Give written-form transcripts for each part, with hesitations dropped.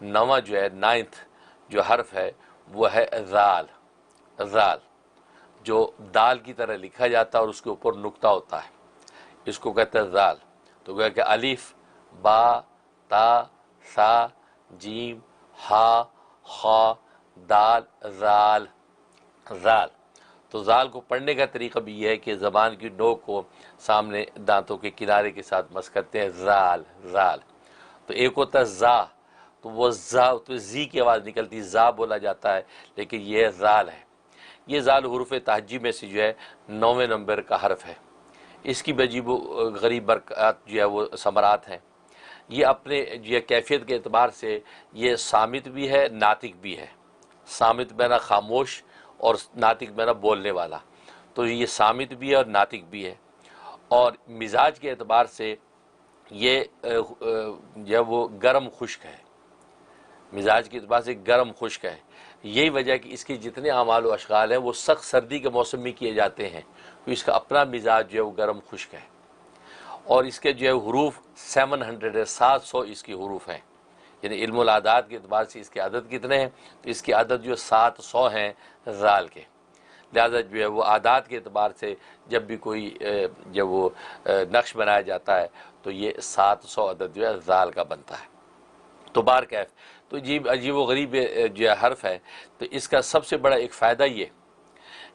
नवा जो है, नाइन्थ जो हर्फ है वो है ज़ाल। ज़ाल जो दाल की तरह लिखा जाता है और उसके ऊपर नुक्ता होता है, इसको कहते हैं ज़ाल। तो कह के अलिफ, बा, ता, सा, जीम, हा, खा, दाल, ज़ाल। ज़ाल तो ज़ाल को पढ़ने का तरीका भी यह है कि ज़बान की नोक को सामने दांतों के किनारे के साथ मस करते हैं, ज़ाल ज़ाल। तो एक होता है ज़ा, तो वो ज़ा तो जी की आवाज़ निकलती, ज़ा बोला जाता है, लेकिन यह ज़ाल है। ये ज़ाल हुरूफ़ तहज्जी में से जो है 9वें नंबर का हर्फ है। इसकी बजीब गरीब बरक़ात जो है वो समरात हैं। ये अपने जो कैफियत के एतबार से ये सामित भी है, नातिक भी है। सामित मैना खामोश और नातिक मैना बोलने वाला, तो ये सामित भी है और नातिक भी है। और मिजाज के एतबार से ये जब वो गर्म खुश्क है, मिजाज के एतबार से गर्म खुश्क है। यही वजह कि इसके जितने अमाल व अशगाल हैं वो सख्त सर्दी के मौसम में किए जाते हैं, तो इसका अपना मिजाज जो है वो गर्म खुश्क है। और इसके जो है हरूफ 700 है, 700 इसकी हरूफ हैं। यानी इल्मुल आदात के अतबार से इसके अदद कितने हैं, तो इसकी अदद जो 700 हैं ज़ाल के। लिहाजा जो है वो आदात के अतबार से जब भी कोई जब वो नक्श बनाया जाता है तो ये 700 अदद जो है ज़ाल का बनता है। तो बार कैफ तो अजीब व गरीब जो है हर्फ है। तो इसका सबसे बड़ा एक फ़ायदा ये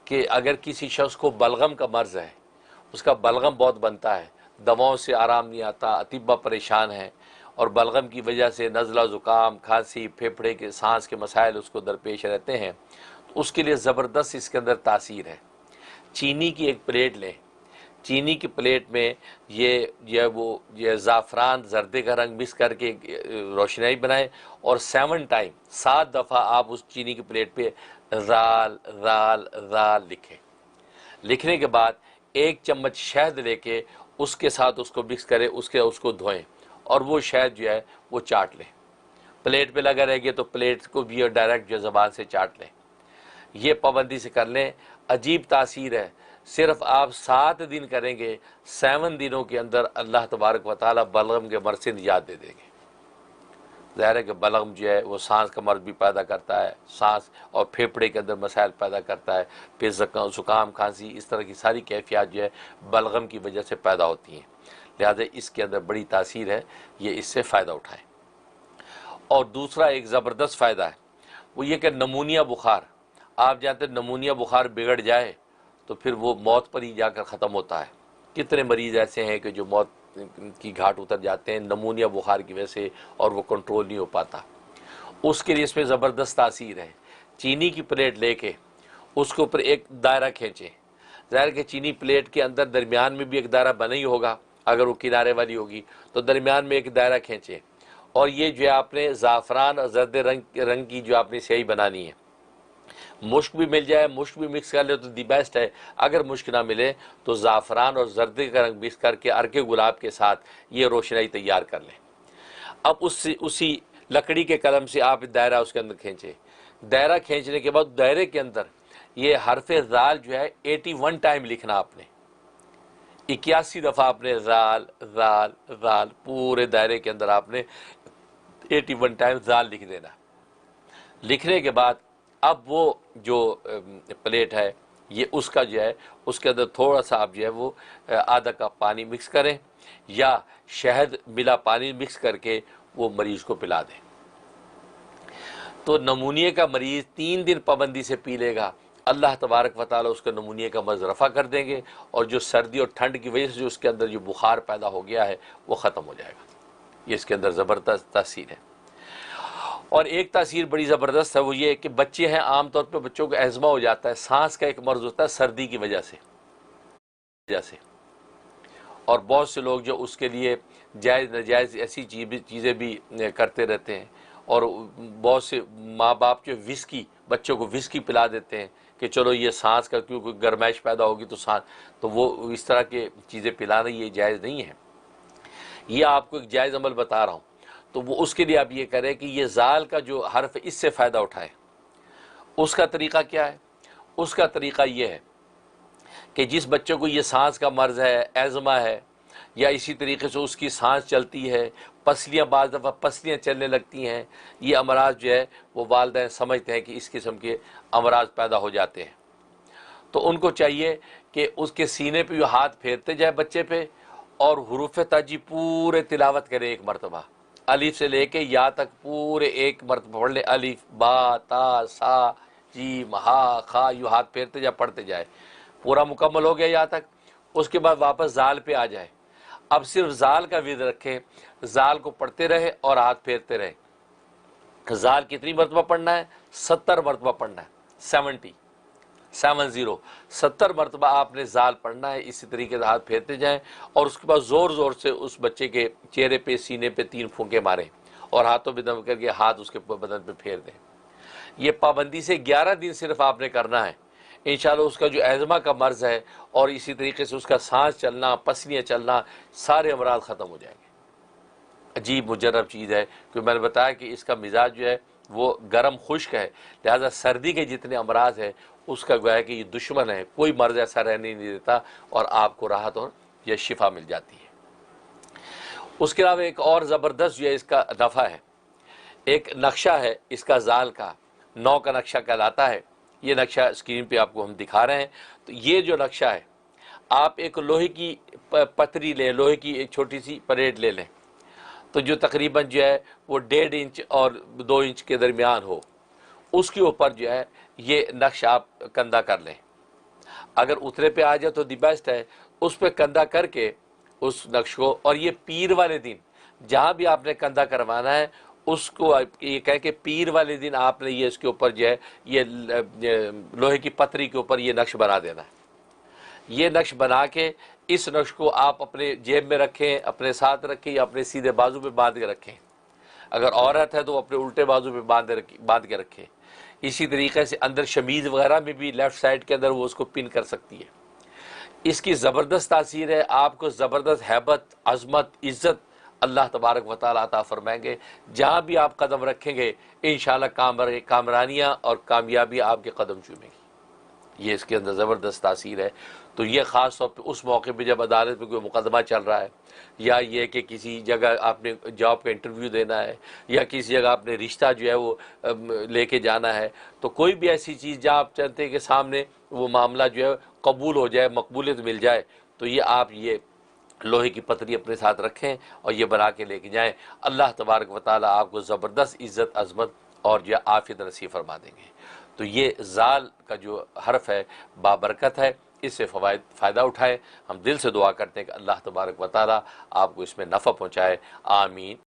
कि अगर किसी शख्स को बलगम का मर्ज़ है, उसका बलगम बहुत बनता है, दवाओं से आराम नहीं आता, अतिब्बा परेशान है और बलगम की वजह से नज़ला, ज़ुकाम, खांसी, फेफड़े के सांस के मसाइल उसको दरपेश रहते हैं, तो उसके लिए ज़बरदस्त इसके अंदर तासीर है। चीनी की एक प्लेट लें, चीनी की प्लेट में ये ज़ाफ़रान ज़र्दे का रंग मिक्स करके रोशनाई बनाएं और 7 दफ़ा आप उस चीनी की प्लेट पे ज़ाल ज़ाल ज़ाल लिखें। लिखने के बाद 1 चम्मच शहद लेके उसके साथ उसको मिक्स करें, उसको धोएं और वो शहद जो है वो चाट लें। प्लेट पे लगा रहेगा तो प्लेट को भी डायरेक्ट जो ज़बान से चाट लें। ये पाबंदी से कर लें, अजीब तासीर है। सिर्फ आप 7 दिन करेंगे, 7 दिनों के अंदर अल्लाह तबारक व तआला बलगम के मर्ज़ से निजात दे देंगे। ज़ाहिर है कि बलगम जो है वो सांस का मर्ज़ भी पैदा करता है, सांस और फेफड़े के अंदर मसाइल पैदा करता है, फिर ज़ुकाम, खांसी, इस तरह की सारी कैफियत जो है बलगम की वजह से पैदा होती हैं। लिहाजा इसके अंदर बड़ी तासीर है, ये इससे फ़ायदा उठाएँ। और दूसरा एक ज़बरदस्त फ़ायदा है वो ये कि नमूनिया बुखार, आप जानते हैं नमूनिया बुखार बिगड़ जाए तो फिर वो मौत पर ही जाकर ख़त्म होता है। कितने मरीज़ ऐसे हैं कि जो मौत की घाट उतर जाते हैं नमूनिया बुखार की वजह से और वो कंट्रोल नहीं हो पाता। उसके लिए इसमें ज़बरदस्त तासीर है। चीनी की प्लेट लेके उसके ऊपर एक दायरा खींचें। ज़ाहिर कि चीनी प्लेट के अंदर दरमियान में भी एक दायरा बना ही होगा, अगर वो किनारे वाली होगी तो दरमियान में एक दायरा खींचें और ये जो है आपने ज़ाफ़रान और जर्द रंग की जो आपने स्याही बनानी है। मुश्क भी मिल जाए, मुश्क भी मिक्स कर ले तो दी बेस्ट है। अगर मुश्क ना मिले तो ज़ाफ़रान और जर्दे का रंग मिक्स करके अर्के गुलाब के साथ ये रोशनाई तैयार कर लें। अब उसी लकड़ी के कलम से आप दायरा उसके अंदर खींचे। दायरा खींचने के बाद दायरे के अंदर ये हरफ़े ज़ाल जो है 81 टाइम लिखना आपने। 81 दफ़ा आपने ज़ाल ज़ाल ज़ाल पूरे दायरे के अंदर आपने 81 टाइम ज़ाल लिख देना। लिखने के बाद अब वो जो प्लेट है ये उसका जो है उसके अंदर थोड़ा सा आप जो है वो आधा कप पानी मिक्स करें या शहद मिला पानी मिक्स करके वो मरीज़ को पिला दें। तो नमूनिया का मरीज़ 3 दिन पाबंदी से पी लेगा, अल्लाह तबारक व तआला उसका नमूनिया का मर्ज़ रफ़ा कर देंगे और जो सर्दी और ठंड की वजह से जो उसके अंदर जो बुखार पैदा हो गया है वो ख़त्म हो जाएगा। ये इसके अंदर ज़बरदस्त तासीर है। और एक तासीर बड़ी ज़बरदस्त है, वो ये है कि बच्चे हैं, आम तौर पे बच्चों को एज़मा हो जाता है, सांस का एक मर्ज़ होता है सर्दी की वजह से और बहुत से लोग जो उसके लिए जायज़ नाजायज़ ऐसी चीज़ें भी करते रहते हैं और बहुत से माँ बाप जो विस्की बच्चों को विस्की पिला देते हैं कि चलो ये सांस का क्योंकि गर्माइश पैदा होगी तो सांस, तो वो इस तरह के चीज़ें पिलाना ये जायज़ नहीं है। ये आपको एक जायज़ अमल बता रहा हूँ। तो वो उसके लिए आप ये करें कि ये ज़ाल का जो हर्फ इससे फ़ायदा उठाएं। उसका तरीक़ा क्या है? उसका तरीक़ा ये है कि जिस बच्चे को ये सांस का मर्ज़ है, एज़मा है या इसी तरीके से उसकी सांस चलती है, पसलियाँ, बाज़ दफ़ा पसलियाँ चलने लगती हैं, ये अमराज जो है वो वालिदैन समझते हैं कि इस किस्म के अमराज पैदा हो जाते हैं। तो उनको चाहिए कि उसके सीने पे जो हाथ फेरते जाए बच्चे पे और हुरूफ ताजी पूरे तिलावत करे एक मरतबा, अलिफ से लेके या तक पूरे एक मरतबा पढ़ ले, अलिफ बा ता सा जीम हा खा, यूँ हाथ फेरते जाए, पढ़ते जाए, पूरा मुकम्मल हो गया यहाँ तक। उसके बाद वापस जाल पे आ जाए, अब सिर्फ जाल का विद रखें, जाल को पढ़ते रहे और हाथ फेरते रहे। जाल कितनी मरतबा पढ़ना है? 70 मरतबा पढ़ना है, 70 मरतबा आपने जाल पढ़ना है। इसी तरीके से हाथ फेरते जाएं और उसके बाद ज़ोर ज़ोर से उस बच्चे के चेहरे पे, सीने पे 3 फूंके मारें और हाथों में दम करके हाथ उसके बदन पे फेर दें। ये पाबंदी से 11 दिन सिर्फ आपने करना है। इंशाअल्लाह उसका जो एज़मा का मर्ज़ है और इसी तरीके से उसका सांस चलना, पसलियाँ चलना, सारे अमराज ख़त्म हो जाएंगे। अजीब मुजर्रब चीज़ है, क्योंकि मैंने बताया कि इसका मिजाज जो है वो गर्म खुश्क है, लिहाजा सर्दी के जितने अमराज है उसका गोया कि ये दुश्मन है, कोई मर्ज़ ऐसा रहने नहीं देता और आपको राहत और यह शिफा मिल जाती है। उसके अलावा एक और ज़बरदस्त जो है इसका नफ़ा है, एक नक्शा है इसका जाल का, 9 का नक्शा कहलाता है। ये नक्शा स्क्रीन पे आपको हम दिखा रहे हैं। तो ये जो नक्शा है, आप एक लोहे की पतरी लें, लोहे की एक छोटी सी पलेट ले लें, तो जो तकरीबन जो है वो 1.5 इंच और 2 इंच के दरमियान हो, उसके ऊपर जो है ये नक्शा आप कंधा कर लें। अगर उतरे पे आ जाए तो दी बेस्ट है, उस पर कंधा करके उस नक्श को, और ये पीर वाले दिन जहाँ भी आपने कंधा करवाना है उसको ये कह के पीर वाले दिन आपने ये इसके ऊपर जो है ये लोहे की पतरी के ऊपर ये नक्श बना देना है। ये नक्श बना के इस नक्श को आप अपने जेब में रखें, अपने साथ रखें या अपने सीधे बाजू पे बांध के रखें। अगर औरत है तो अपने उल्टे बाजू पे बांध के रखें। इसी तरीके से अंदर शमीज़ वगैरह में भी लेफ़्ट साइड के अंदर वो उसको पिन कर सकती है। इसकी ज़बरदस्त तासीर है, आपको ज़बरदस्त हैबत, अज़मत, इज़्ज़त अल्लाह तबारक व तआला अता फ़रमाएंगे। जहाँ भी आप कदम रखेंगे इंशाअल्लाह कामरानियाँ और कामयाबी आपके कदम चूमेगी। ये इसके अंदर ज़बरदस्त तासीर है। तो ये ख़ास तौर पे उस मौके पे जब अदालत में कोई मुकदमा चल रहा है, या ये कि किसी जगह आपने जॉब का इंटरव्यू देना है, या किसी जगह आपने रिश्ता जो है वो लेके जाना है, तो कोई भी ऐसी चीज़ जहाँ आप चाहते हैं कि सामने वो मामला जो है कबूल हो जाए, मकबूलियत मिल जाए, तो ये आप ये लोहे की पतरी अपने साथ रखें और ये बना के लेके जाएँ। अल्लाह तबारक व तआला आपको ज़बरदस्त इज़्ज़त, अज़मत और जो आफ़ियत नसीब फरमा देंगे। तो ये ज़ाल का जो हर्फ है बाबरकत है, इससे फ़ायदा उठाएँ। हम दिल से दुआ करते हैं कि अल्लाह तबारक व तआला आपको इसमें नफ़ा पहुँचाए। आमीन।